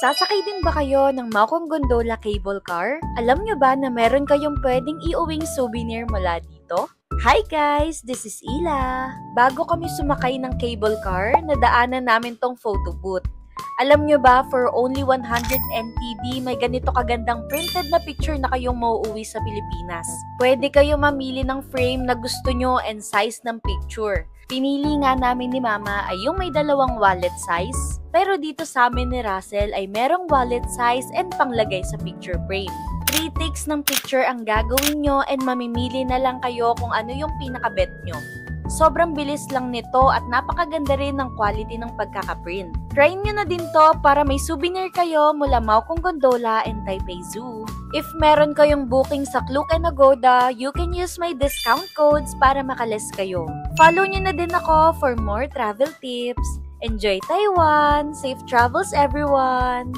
Sasakay din ba kayo ng Maokong Gondola Cable Car? Alam nyo ba na meron kayong pwedeng iuwing souvenir mula dito? Hi guys! This is Ila! Bago kami sumakay ng cable car, nadaanan namin tong photo booth. Alam nyo ba, for only 100 NTD, may ganito kagandang printed na picture na kayong mauuwi sa Pilipinas. Pwede kayo mamili ng frame na gusto nyo and size ng picture. Pinili nga namin ni Mama ay yung may dalawang wallet size, pero dito sa amin ni Russell ay merong wallet size and panglagay sa picture frame. 3 takes ng picture ang gagawin nyo and mamimili na lang kayo kung ano yung pinaka-bet nyo. Sobrang bilis lang nito at napakaganda rin ng quality ng pagkakaprint. Try nyo na din to para may souvenir kayo mula Maokong Gondola and Taipei Zoo. If meron kayong booking sa Klook and Agoda, you can use my discount codes para makaless kayo. Follow nyo na din ako for more travel tips. Enjoy Taiwan! Safe travels everyone!